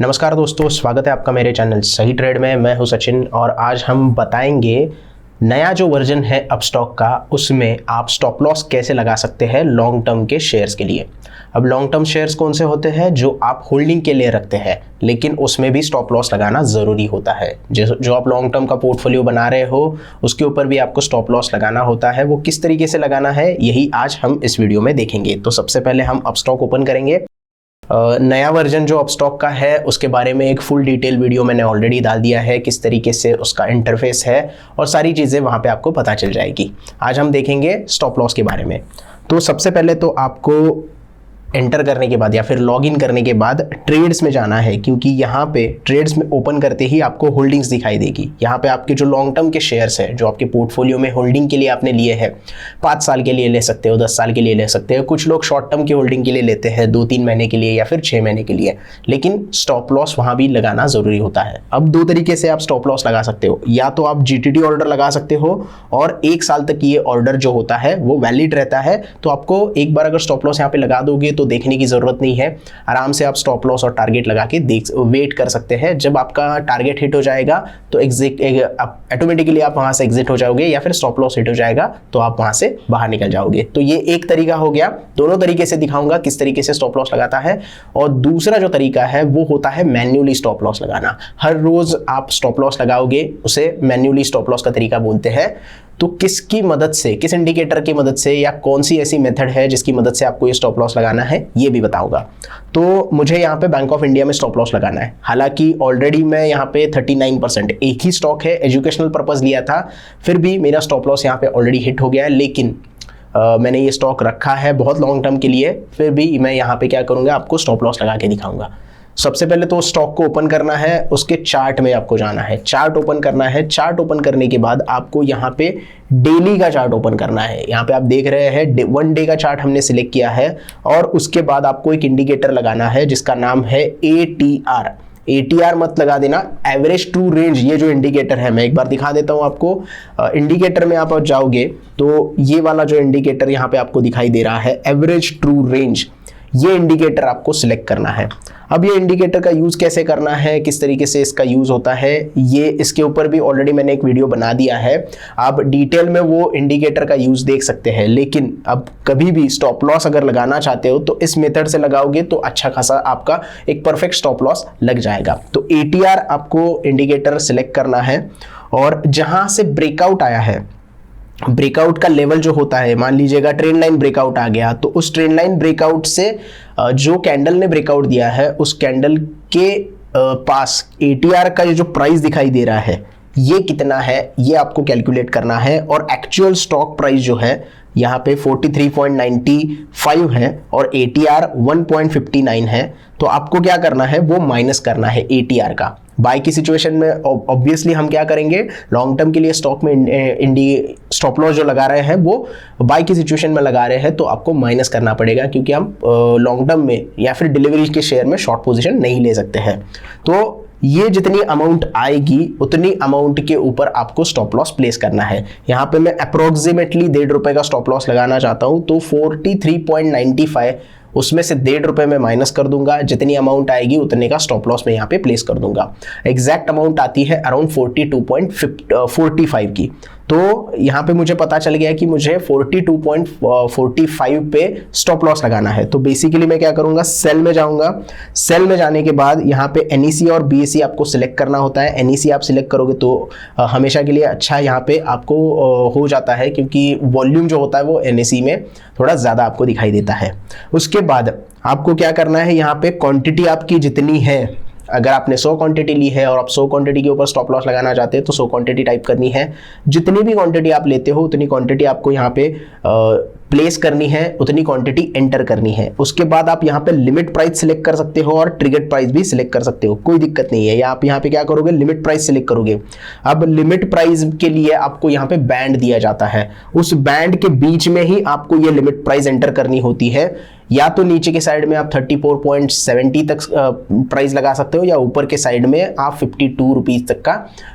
नमस्कार दोस्तों, स्वागत है आपका मेरे चैनल सही ट्रेड में। मैं हूं सचिन और आज हम बताएंगे नया जो वर्जन है अपस्टॉक का, उसमें आप स्टॉप लॉस कैसे लगा सकते हैं लॉन्ग टर्म के शेयर्स के लिए। अब लॉन्ग टर्म शेयर्स कौन से होते हैं? जो आप होल्डिंग के लिए रखते हैं, लेकिन उसमें भी स्टॉप लॉस लगाना ज़रूरी होता है। जो आप लॉन्ग टर्म का पोर्टफोलियो बना रहे हो, उसके ऊपर भी आपको स्टॉप लॉस लगाना होता है। वो किस तरीके से लगाना है, यही आज हम इस वीडियो में देखेंगे। तो सबसे पहले हम अपस्टॉक ओपन करेंगे। नया वर्जन जो अपस्टॉक का है उसके बारे में एक फुल डिटेल वीडियो मैंने ऑलरेडी डाल दिया है, किस तरीके से उसका इंटरफेस है और सारी चीज़ें वहाँ पे आपको पता चल जाएगी। आज हम देखेंगे स्टॉप लॉस के बारे में। तो सबसे पहले तो आपको एंटर करने के बाद या फिर लॉगिन करने के बाद ट्रेड्स में जाना है, क्योंकि यहाँ पे ट्रेड्स में ओपन करते ही आपको होल्डिंग्स दिखाई देगी। यहाँ पे आपके जो लॉन्ग टर्म के शेयर्स हैं, जो आपके पोर्टफोलियो में होल्डिंग के लिए आपने लिए हैं, 5 साल के लिए ले सकते हो, 10 साल के लिए ले सकते हो। कुछ लोग शॉर्ट टर्म की होल्डिंग के लिए लेते हैं, 2-3 महीने के लिए या फिर 6 महीने के लिए, लेकिन स्टॉप लॉस वहाँ भी लगाना ज़रूरी होता है। अब 2 तरीके से आप स्टॉप लॉस लगा सकते हो। या तो आप GTD ऑर्डर लगा सकते हो और 1 साल तक ये ऑर्डर जो होता है वो वैलिड रहता है। तो आपको एक बार अगर स्टॉप लॉस यहाँ पे लगा दोगे तो देखने की ज़रूरत नहीं है, आराम से आप स्टॉप लॉस और टारगेट लगा के वेट कर सकते हैं। जब आपका टारगेट हिट हो जाएगा तो ऑटोमेटिकली आप वहां से एग्जिट हो जाओगे, या फिर स्टॉप लॉस हिट हो जाएगा तो आप वहां से बाहर निकल जाओगे। तो ये एक तरीका हो गया। दोनों तरीके से दिखाऊंगा किस तरीके से स्टॉप लॉस लगाता है। और दूसरा जो तरीका है वो होता है मैन्युअली स्टॉप लॉस लगाना। हर रोज आप स्टॉप लॉस लगाओगे, उसे मैन्युअली स्टॉप लॉस का तरीका बोलते हैं। तो किसकी मदद से, किस इंडिकेटर की मदद से, या कौन सी ऐसी मेथड है जिसकी मदद से आपको ये स्टॉप लॉस लगाना है, ये भी बताऊंगा। तो मुझे यहाँ पे बैंक ऑफ इंडिया में स्टॉप लॉस लगाना है। हालांकि ऑलरेडी मैं यहाँ पे 39%, एक ही स्टॉक है, एजुकेशनल पर्पस लिया था, फिर भी मेरा स्टॉप लॉस यहाँ पे ऑलरेडी हिट हो गया है। लेकिन मैंने ये स्टॉक रखा है बहुत लॉन्ग टर्म के लिए, फिर भी मैं यहाँ पे क्या करूँगा, आपको स्टॉप लॉस लगा के दिखाऊंगा। सबसे पहले तो स्टॉक को ओपन करना है, उसके चार्ट में आपको जाना है, चार्ट ओपन करना है। चार्ट ओपन करने के बाद आपको यहाँ पे डेली का चार्ट ओपन करना है। यहाँ पे आप देख रहे हैं 1 डे का चार्ट हमने सिलेक्ट किया है, और उसके बाद आपको एक इंडिकेटर लगाना है जिसका नाम है ATR। ATR मत लगा देना, एवरेज ट्रू रेंज। ये जो इंडिकेटर है मैं एक बार दिखा देता हूँ आपको। इंडिकेटर में आप जाओगे तो ये वाला जो इंडिकेटर यहाँ पे आपको दिखाई दे रहा है, एवरेज ट्रू रेंज, ये इंडिकेटर आपको सिलेक्ट करना है। अब ये इंडिकेटर का यूज़ कैसे करना है, किस तरीके से इसका यूज़ होता है, ये इसके ऊपर भी ऑलरेडी मैंने एक वीडियो बना दिया है। आप डिटेल में वो इंडिकेटर का यूज़ देख सकते हैं। लेकिन अब कभी भी स्टॉप लॉस अगर लगाना चाहते हो तो इस मेथड से लगाओगे तो अच्छा खासा आपका एक परफेक्ट स्टॉप लॉस लग जाएगा। तो ATR आपको इंडिकेटर सिलेक्ट करना है, और जहाँ से ब्रेकआउट आया है, ब्रेकआउट का लेवल जो होता है, मान लीजिएगा ट्रेंड लाइन ब्रेकआउट आ गया, तो उस ट्रेंड लाइन ब्रेकआउट से जो कैंडल ने ब्रेकआउट दिया है, उस कैंडल के पास ATR का जो प्राइस दिखाई दे रहा है ये कितना है, ये आपको कैलकुलेट करना है। और एक्चुअल स्टॉक प्राइस जो है यहाँ पे 43.95 है और ATR 1.59 है। तो आपको क्या करना है, वो माइनस करना है ATR का। बाय की सिचुएशन में ऑब्वियसली हम क्या करेंगे, लॉन्ग टर्म के लिए स्टॉक में स्टॉप लॉस जो लगा रहे हैं वो बाय की सिचुएशन में लगा रहे हैं, तो आपको माइनस करना पड़ेगा, क्योंकि हम लॉन्ग टर्म में या फिर डिलीवरी के शेयर में शॉर्ट पोजीशन नहीं ले सकते हैं। तो ये जितनी अमाउंट आएगी उतनी अमाउंट के ऊपर आपको स्टॉप लॉस प्लेस करना है। यहाँ पे मैं अप्रोक्सीमेटली ₹1.5 का स्टॉप लॉस लगाना चाहता हूँ, तो 43.95 उसमें से ₹1.5 में माइनस कर दूंगा। जितनी अमाउंट आएगी उतने का स्टॉप लॉस में यहाँ पे प्लेस कर दूंगा। एग्जैक्ट अमाउंट आती है अराउंड 42.45 की। तो यहाँ पे मुझे पता चल गया कि मुझे 42.45 पे स्टॉप लॉस लगाना है। तो बेसिकली मैं क्या करूँगा, सेल में जाऊँगा। सेल में जाने के बाद यहाँ पे NEC और BSE आपको सिलेक्ट करना होता है। NEC आप सिलेक्ट करोगे तो हमेशा के लिए अच्छा यहाँ पे आपको हो जाता है, क्योंकि वॉल्यूम जो होता है वो NEC में थोड़ा ज़्यादा आपको दिखाई देता है। उसके बाद आपको क्या करना है, यहाँ पे क्वांटिटी आपकी जितनी है, अगर आपने 100 क्वांटिटी ली है और आप 100 क्वांटिटी के ऊपर स्टॉप लॉस लगाना चाहते हैं तो 100 क्वांटिटी टाइप करनी है। जितनी भी क्वांटिटी आप लेते हो उतनी क्वांटिटी आपको यहाँ पे प्लेस करनी है, उतनी क्वांटिटी एंटर करनी है। उसके बाद आप यहाँ पे लिमिट प्राइस सिलेक्ट कर सकते हो और ट्रिगर्ड प्राइस भी सिलेक्ट कर सकते हो, कोई दिक्कत नहीं है। या आप यहाँ पे क्या करोगे, लिमिट प्राइस सिलेक्ट करोगे। अब लिमिट प्राइस के लिए आपको यहाँ पे बैंड दिया जाता है, उस बैंड के बीच में ही आपको ये लिमिट प्राइस एंटर करनी होती है। या तो नीचे के साइड में आप 34.70 तक प्राइस लगा सकते हो, या ऊपर के साइड में आप 52 रुपीज तक का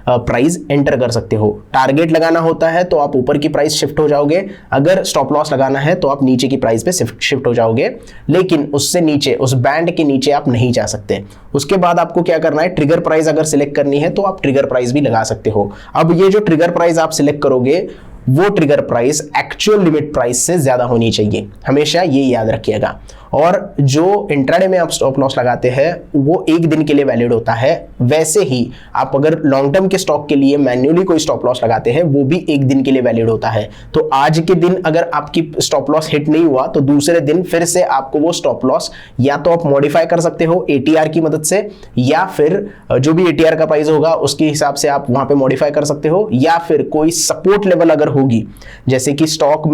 प्राइस एंटर कर सकते हो। टारगेट लगाना होता है तो आप ऊपर की प्राइस शिफ्ट हो जाओगे, अगर स्टॉप लॉस लगाना है तो आप नीचे की प्राइस पे शिफ्ट हो जाओगे, लेकिन उससे नीचे, उस बैंड के नीचे आप नहीं जा सकते। उसके बाद आपको क्या करना है, ट्रिगर प्राइस अगर सिलेक्ट करनी है तो आप ट्रिगर प्राइस भी लगा सकते हो। अब ये जो ट्रिगर प्राइस आप सिलेक्ट करोगे वो trigger price actual limit price से ज्यादा होनी चाहिए, हमेशा ये याद रखिएगा। और जो इंट्राडे में आप स्टॉप लॉस लगाते हैं वो एक दिन के लिए वैलिड होता है, वैसे ही आप अगर लॉन्ग टर्म के स्टॉक के लिए मैन्युअली कोई स्टॉप लॉस लगाते हैं वो भी एक दिन के लिए वैलिड होता है। तो आज के दिन अगर आपकी स्टॉप लॉस हिट नहीं हुआ तो दूसरे दिन फिर से आपको वो स्टॉप लॉस या तो आप मॉडिफाई कर सकते हो एटीआर की मदद से, या फिर जो भी एटीआर का प्राइस होगा उसके हिसाब से आप वहां पे मॉडिफाई कर सकते हो, या फिर कोई सपोर्ट लेवल अगर होगी, जैसे कि स्टॉक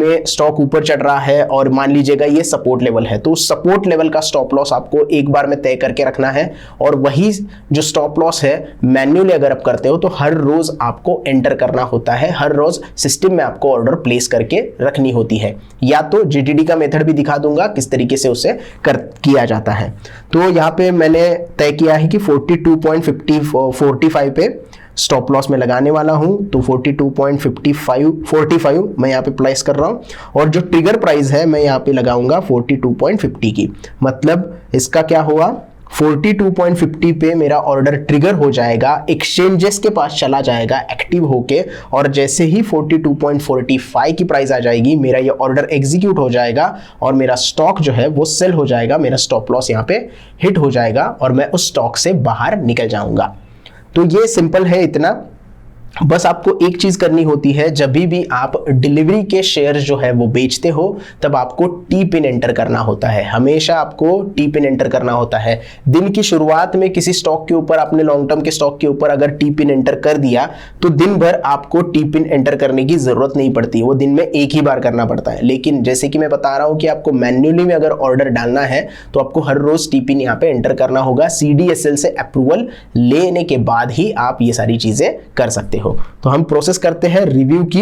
ऊपर चढ़ रहा है और मान लीजिएगा ये सपोर्ट लेवल है, तो सपोर्ट लेवल का स्टॉप लॉस आपको एक बार में तय करके रखना है। और वही जो स्टॉप लॉस है मैन्युअली अगर आप करते हो तो हर रोज आपको एंटर करना होता है, हर रोज सिस्टम में आपको ऑर्डर प्लेस करके रखनी होती है। या तो जीटीडी का मेथड भी दिखा दूंगा किस तरीके से उसे किया जाता है। तो यहाँ पे मैंने तय किया है कि 42.45 पे स्टॉप लॉस में लगाने वाला हूं, तो 42.45 मैं यहाँ पे प्लेस कर रहा हूं, और जो ट्रिगर प्राइस है मैं यहाँ पे लगाऊंगा 42.50 की। मतलब इसका क्या हुआ, 42.50 पे मेरा ऑर्डर ट्रिगर हो जाएगा, एक्सचेंजेस के पास चला जाएगा एक्टिव होके, और जैसे ही 42.45 की प्राइस आ जाएगी मेरा ये ऑर्डर एग्जीक्यूट हो जाएगा और मेरा स्टॉक जो है वो सेल हो जाएगा, मेरा स्टॉप लॉस यहाँ पे हिट हो जाएगा और मैं उस स्टॉक से बाहर निकल जाऊंगा। तो ये सिंपल है इतना। बस आपको एक चीज करनी होती है, जब भी आप डिलीवरी के शेयर जो है वो बेचते हो तब आपको टी पिन एंटर करना होता है, हमेशा आपको टी पिन एंटर करना होता है। दिन की शुरुआत में किसी स्टॉक के ऊपर, अपने लॉन्ग टर्म के स्टॉक के ऊपर अगर टी पिन एंटर कर दिया तो दिन भर आपको टी पिन एंटर करने की जरूरत नहीं पड़ती, वो दिन में एक ही बार करना पड़ता है। लेकिन जैसे कि मैं बता रहा हूं कि आपको मैन्युअली में अगर ऑर्डर डालना है तो आपको हर रोज टी पिन यहाँ पे एंटर करना होगा, CDSL से अप्रूवल लेने के बाद ही आप ये सारी चीजें कर सकते हो। तो हम प्रोसेस करते हैं रिव्यू की।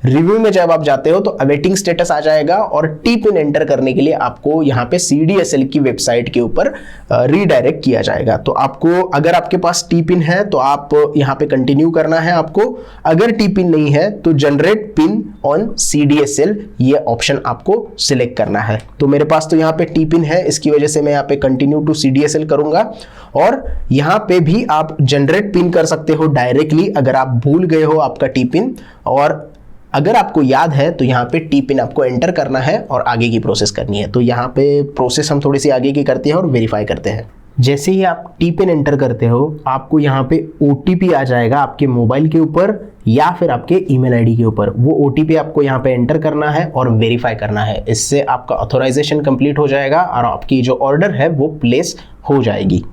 रिव्यू में जब आप जाते हो तो अवेटिंग स्टेटस आ जाएगा और टी पिन एंटर करने के लिए आपको यहाँ पे CDSL की वेबसाइट के ऊपर रीडायरेक्ट किया जाएगा। तो आपको, अगर आपके पास टी पिन है तो आप यहाँ पे कंटिन्यू करना है आपको, अगर टी पिन नहीं है तो जनरेट पिन ऑन CDSL ये ऑप्शन आपको सिलेक्ट करना है। तो मेरे पास तो यहाँ पे टी पिन है, इसकी वजह से मैं यहाँ पे कंटिन्यू टू CDSL करूंगा। और यहाँ पे भी आप जनरेट पिन कर सकते हो डायरेक्टली अगर आप भूल गए हो आपका टी पिन, और अगर आपको याद है तो यहाँ पे टी पिन आपको एंटर करना है और आगे की प्रोसेस करनी है। तो यहाँ पे प्रोसेस हम थोड़ी सी आगे की करते हैं और वेरीफाई करते हैं। जैसे ही आप टी पिन एंटर करते हो आपको यहाँ पे OTP आ जाएगा आपके मोबाइल के ऊपर या फिर आपके ईमेल आईडी के ऊपर। वो OTP आपको यहाँ पे एंटर करना है और वेरीफाई करना है, इससे आपका ऑथोराइजेशन कंप्लीट हो जाएगा और आपकी जो ऑर्डर है वो प्लेस हो जाएगी।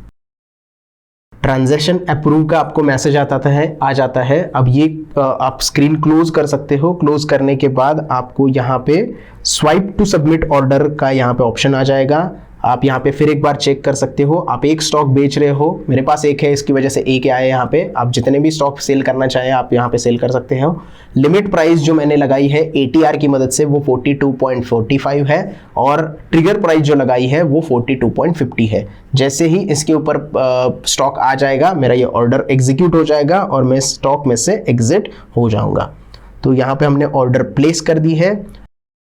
ट्रांजैक्शन अप्रूव का आपको मैसेज आ जाता है। अब ये आप स्क्रीन क्लोज कर सकते हो। क्लोज करने के बाद आपको यहाँ पे स्वाइप टू सबमिट ऑर्डर का यहाँ पे ऑप्शन आ जाएगा। आप यहाँ पे फिर एक बार चेक कर सकते हो। आप एक स्टॉक बेच रहे हो, मेरे पास एक है, इसकी वजह से एक आया यहाँ पे। आप जितने भी स्टॉक सेल करना चाहें आप यहाँ पे सेल कर सकते हो। लिमिट प्राइस जो मैंने लगाई है ATR की मदद से वो 42.45 है और ट्रिगर प्राइस जो लगाई है वो 42.50 है। जैसे ही इसके ऊपर स्टॉक आ जाएगा मेरा ये ऑर्डर एग्जीक्यूट हो जाएगा और मैं स्टॉक में से एग्जिट हो जाऊंगा। तो यहाँ पे हमने ऑर्डर प्लेस कर दी है।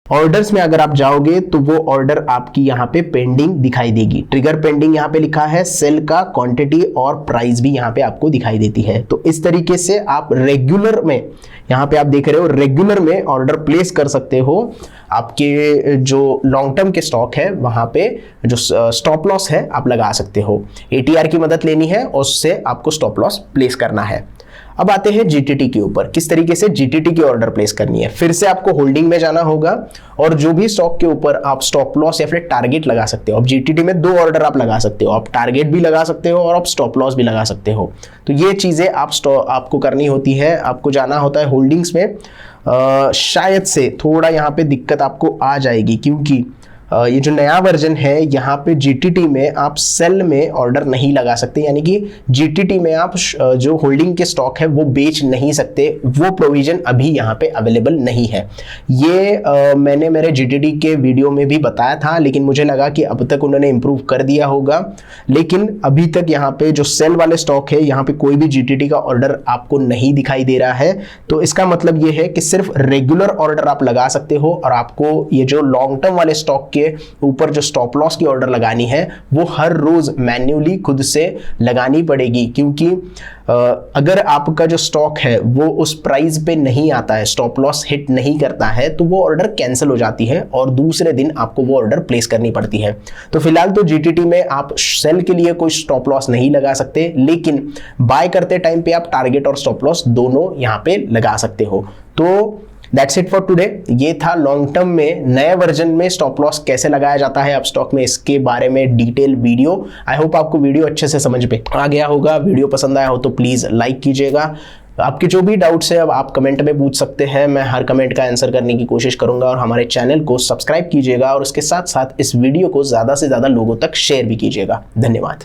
ऑर्डर्स में अगर आप जाओगे तो वो ऑर्डर आपकी यहाँ पे पेंडिंग दिखाई देगी। ट्रिगर पेंडिंग यहाँ पे लिखा है, सेल का क्वांटिटी और प्राइस भी यहाँ पे आपको दिखाई देती है। तो इस तरीके से आप रेगुलर में, यहाँ पे आप देख रहे हो रेगुलर में ऑर्डर प्लेस कर सकते हो। आपके जो लॉन्ग टर्म के स्टॉक है वहां पे जो स्टॉप लॉस है आप लगा सकते हो। ATR की मदद लेनी है और उससे आपको स्टॉप लॉस प्लेस करना है। अब आते हैं GTT के ऊपर, किस तरीके से GTT की ऑर्डर प्लेस करनी है। फिर से आपको होल्डिंग में जाना होगा और जो भी स्टॉक के ऊपर आप स्टॉप लॉस या फिर टारगेट लगा सकते हो। अब GTT में 2 ऑर्डर आप लगा सकते हो, आप टारगेट भी लगा सकते हो और आप स्टॉप लॉस भी लगा सकते हो। तो ये चीजें आपको करनी होती है। आपको जाना होता है होल्डिंग्स में। शायद से थोड़ा यहाँ पे दिक्कत आपको आ जाएगी क्योंकि ये जो नया वर्जन है यहाँ पे जीटीटी में आप सेल में ऑर्डर नहीं लगा सकते, यानी कि जीटीटी में आप जो होल्डिंग के स्टॉक है वो बेच नहीं सकते, वो प्रोविजन अभी यहाँ पे अवेलेबल नहीं है। ये मैंने मेरे जीटीटी के वीडियो में भी बताया था, लेकिन मुझे लगा कि अब तक उन्होंने इंप्रूव कर दिया होगा। लेकिन अभी तक यहाँ पे जो सेल वाले स्टॉक है यहाँ पे कोई भी जीटीटी का ऑर्डर आपको नहीं दिखाई दे रहा है। तो इसका मतलब ये है कि सिर्फ रेगुलर ऑर्डर आप लगा सकते हो, और आपको ये जो लॉन्ग टर्म वाले स्टॉक के ऊपर जो स्टॉप लॉस की ऑर्डर लगानी है वो हर रोज मैन्युअली खुद से लगानी पड़ेगी, क्योंकि अगर आपका जो स्टॉक है वो उस प्राइस पे नहीं आता है, स्टॉप लॉस हिट नहीं करता है, तो वो ऑर्डर कैंसिल हो जाती है और दूसरे दिन आपको वो ऑर्डर प्लेस करनी पड़ती है। तो फिलहाल तो जीटीटी में आप सेल के लिए कोई स्टॉप लॉस नहीं लगा सकते, लेकिन बाय करते टाइम पे आप टारगेट और स्टॉप लॉस दोनों यहाँ पे लगा सकते हो। तो दैट्स इट फॉर टुडे। ये था लॉन्ग टर्म में नए वर्जन में स्टॉप लॉस कैसे लगाया जाता है अपस्टॉक में, इसके बारे में डिटेल वीडियो। आई होप आपको वीडियो अच्छे से समझ में आ गया होगा। वीडियो पसंद आया हो तो प्लीज़ लाइक कीजिएगा। आपके जो भी डाउट्स है अब आप कमेंट में पूछ सकते हैं, मैं हर कमेंट का आंसर करने की कोशिश करूंगा। और हमारे चैनल को सब्सक्राइब कीजिएगा और उसके साथ साथ इस वीडियो को ज़्यादा से ज़्यादा लोगों तक शेयर भी कीजिएगा। धन्यवाद।